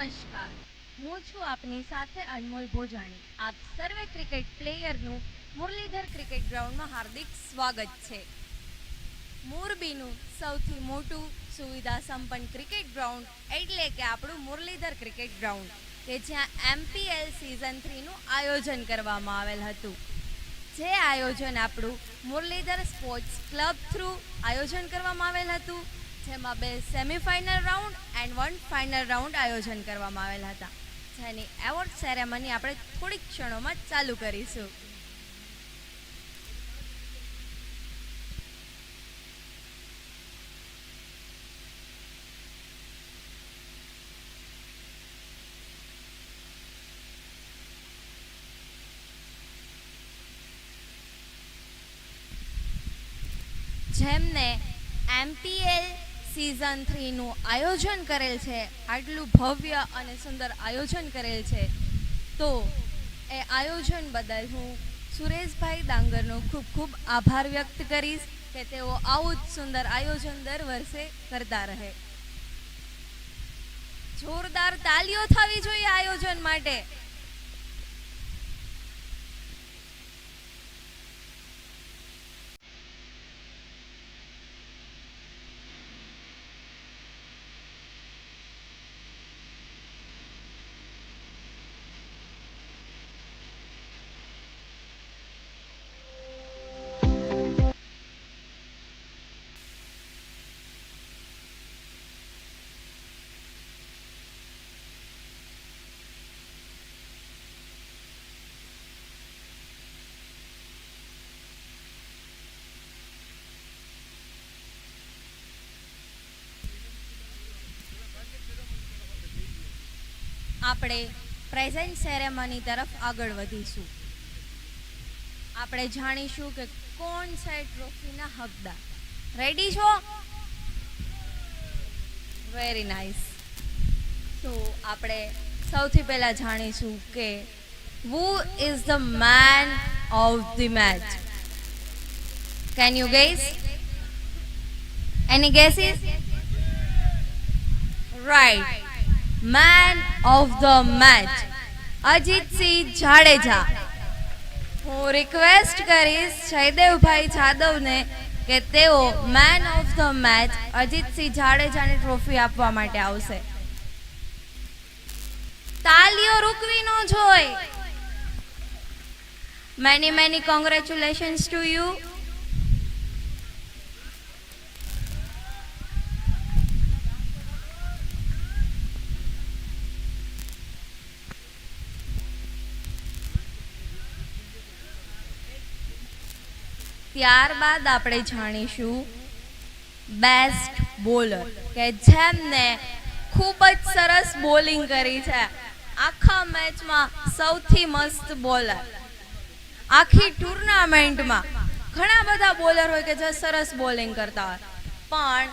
નમસ્કાર, હું છું આપની સાથે અનમોલ ભોજાણી. આપ સર્વે ક્રિકેટ પ્લેયરનું મુરલીધર ક્રિકેટ ગ્રાઉન્ડમાં હાર્દિક સ્વાગત છે. મોરબીનું સૌથી મોટું સુવિધા સંપન્ન ક્રિકેટ ગ્રાઉન્ડ એટલે કે આપણું મુરલીધર ક્રિકેટ ગ્રાઉન્ડ, કે જ્યાં MPL સિઝન 3નું આયોજન કરવામાં આવેલ હતું. જે આયોજન આપણું મુરલીધર સ્પોર્ટ્સ ક્લબ થ્રુ આયોજન કરવામાં આવેલ હતું, જેમાં 2 semi-final round and 1 final round આયોજન કરવામાં આવેલા હતા, જેની એવોર્ડ સેરેમની આપણે થોડીક ક્ષણોમાં ચાલુ કરીશું. જેમને MPL સિઝન 3નું આયોજન કરેલ છે, આટલું ભવ્ય અને સુંદર આયોજન કરેલ છે, તો એ આયોજન બદલ હું સુરેશભાઈ ડાંગરનો ખૂબ ખૂબ આભાર વ્યક્ત કરીશ કે તેઓ આવું જ સુંદર આયોજન દર વર્ષે કરતા રહે. જોરદાર તાલીઓ થવી જોઈએ આયોજન માટે. આપણે પ્રેઝન્ટ સેરેમની તરફ આગળ વધીશું. આપણે જાણીશું કે કોણ છે ટ્રોફીના હકદાર. રેડી છો? Very nice. તો આપણે સૌથી પહેલા જાણીશું કે who is the man of the match? Can you guess? Any guesses? Right. Man of the match, Ajitsinh Jadeja. હું રિક્વેસ્ટ કરીશ જયદેવભાઈ જાદવને કે તેઓ man of the match Ajitsinh જાડેજાની ટ્રોફી આપવા માટે આવશે. તાલીઓ રૂકવી ન જોઈ. Many congratulations to you. ત્યારબાદ આપણે જાણીશું બેસ્ટ બોલર, કે જેમને ખૂબ જ સરસ બોલિંગ કરી છે. આખા મેચમાં સૌથી મસ્ત બોલર. આખી ટુર્નામેન્ટમાં ઘણા બધા બોલર હોય કે જે સરસ બોલિંગ કરતા હોય, પણ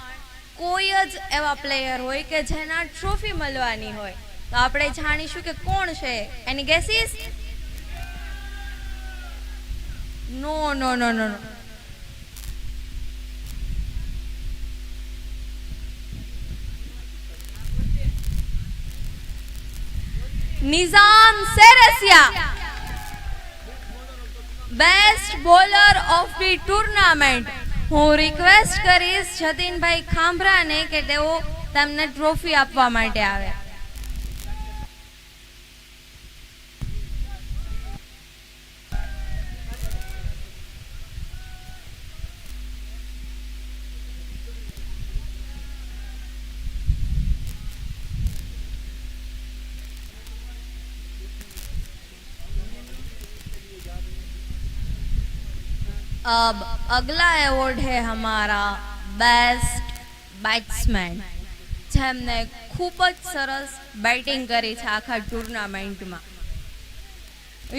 કોઈ જ એવા પ્લેયર હોય કે જેના ટ્રોફી મળવાની હોય. તો આપણે જાણીશું કે કોણ છે. એની guesses? No no no no no Nizam Sersiya, best bowler of the tournament. હું રિક્વેસ્ટ કરીશ જતીનભાઈ ખાંભરાને કે તેઓ તેમને ટ્રોફી આપવા માટે આવે. अब अगला अवॉर्ड है हमारा बेस्ट बैट्समैन, જેમને ખૂબ જ સરસ બેટિંગ કરી છે આખા ટુર્નામેન્ટમાં.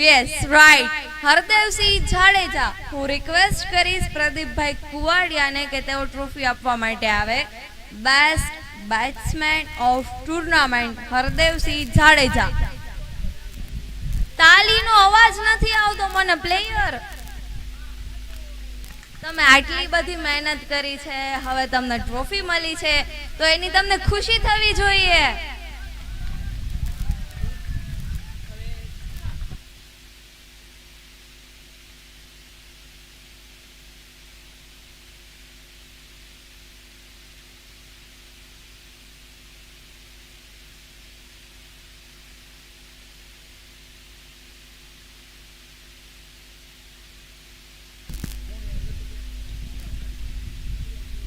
Yes right, Hardevsinh Jadeja. હું રિક્વેસ્ટ કરીશ પ્રદીપભાઈ કુવાડિયાને કે તેઓ ટ્રોફી આપવા માટે આવે. Best batsman of tournament Hardevsinh Jadeja. તાલીનો અવાજ નથી આવતો મને પ્લેયર. તમે આટલી બધી મહેનત કરી છે, હવે તમને ટ્રોફી મળી છે, તો એની તમને ખુશી થવી જોઈએ.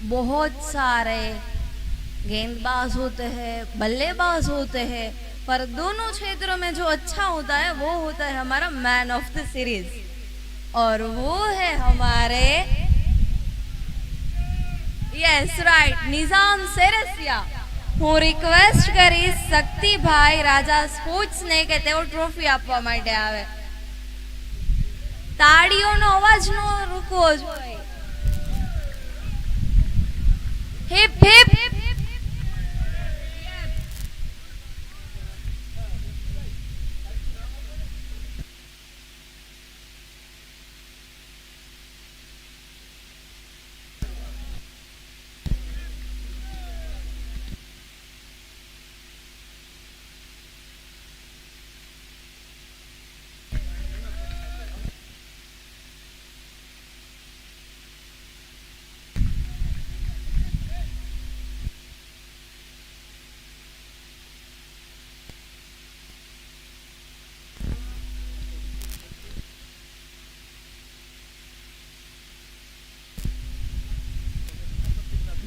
बहुत सारे गेंदबाज होते हैं, बल्लेबाज होते हैं, पर दोनों क्षेत्रों में जो अच्छा होता है वो होता है हमारा मैन ऑफ द सीरीज, और वो है हमारे यस राइट निजाम सेरेसिया। હું રિક્વેસ્ટ કરીશ શક્તિભાઈ રાજા સ્પોર્ટ્સને કે તેઓ ટ્રોફી આપવા માટે આવે. તાળીઓનો અવાજ નો રૂકવો જોઈએ. Hip hip.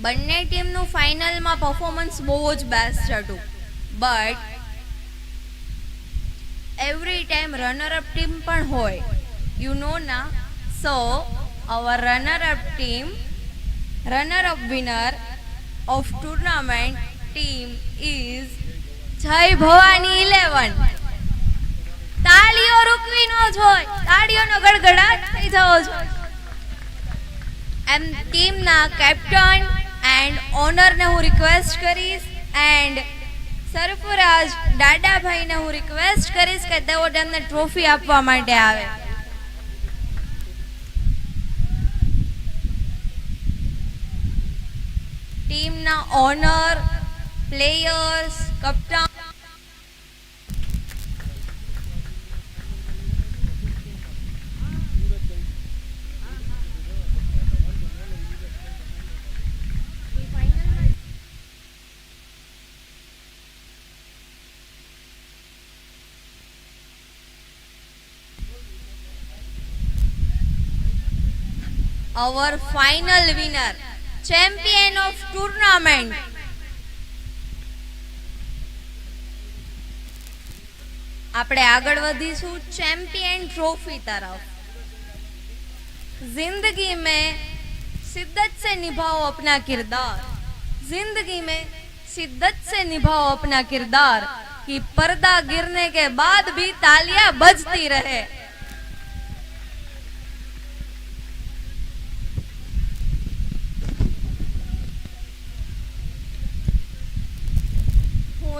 બંને ટીમનું ફાઇનલમાં પરફોર્મન્સ બહુ જ બેસ્ટ હતું, but every time runner up team પણ હોય, યુ નો ના. So our runner up team, runner up winner of tournament team is Jay Bhavani 11. તાળીઓ રૂકવી ન જોઈએ, તાળીઓનો ગડગડાટ થઈ જવો જોઈએ. એમ ટીમના કેપ્ટન એન્ડ ઓનરને હું રિક્વેસ્ટ કરીશ, એન્ડ સરફરાજ દાદાભાઈને હું રિક્વેસ્ટ કરીશ કે તેઓ તેમને ટ્રોફી આપવા માટે આવે. ટીમના ઓનર, પ્લેયર્સ, કપ્તાન our final winner, champion of tournament, આપણે આગળ વધીશું ચેમ્પિયન ट्रॉफी तरफ. जिंदगी में शिद्दत से निभाओ अपना किरदार, जिंदगी में शिद्दत से निभाओ अपना किरदार, कि पर्दा गिरने के बाद भी तालियां बजती रहे.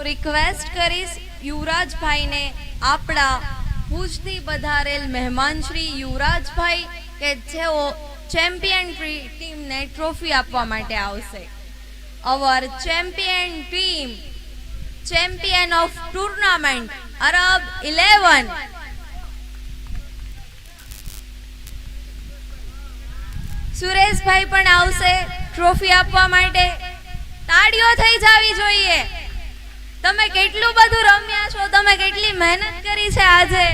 રિક્વેસ્ટ કરીશ યુવરાજભાઈને, આપણા ભુજથી પધારેલ મહેમાન શ્રી યુવરાજભાઈ કે જેઓ ચેમ્પિયન ટીમને ટ્રોફી આપવા માટે આવશે. Our champion team, champion of tournament Arab 11. Sureshbhai પણ આવશે ટ્રોફી આપવા માટે. તાળીઓ થઈ જવી જોઈએ. તમે કેટલું બધું રમ્યા છો, તમે કેટલી મહેનત કરી છે આજે.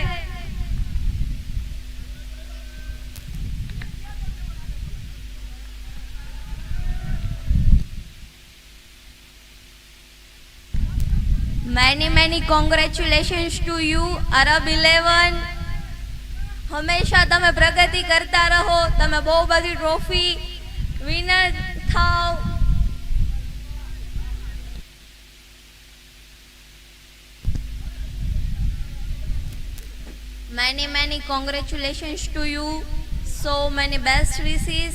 મેની કોંગ્રેચ્યુલેશન્સ ટુ યુ અરબ 11. હંમેશા તમે પ્રગતિ કરતા રહો, તમે બહુ બધી ટ્રોફી વિનર થાઓ. Many congratulations to you. So many best wishes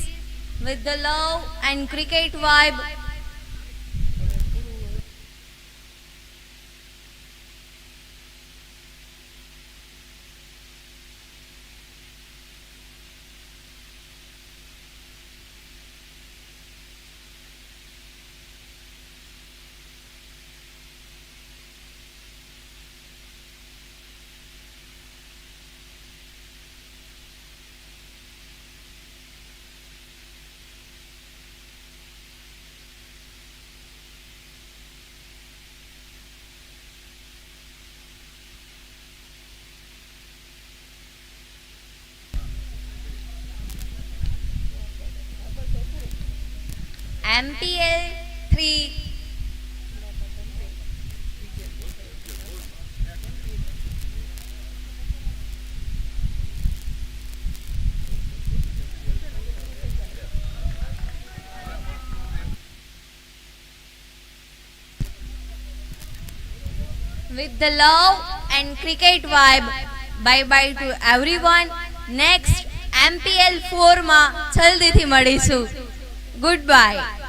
with the love and cricket vibe. MPL 3. With the love and cricket vibe, bye bye to everyone. Next MPL 4 માં જલ્દીથી મળીશું. Goodbye.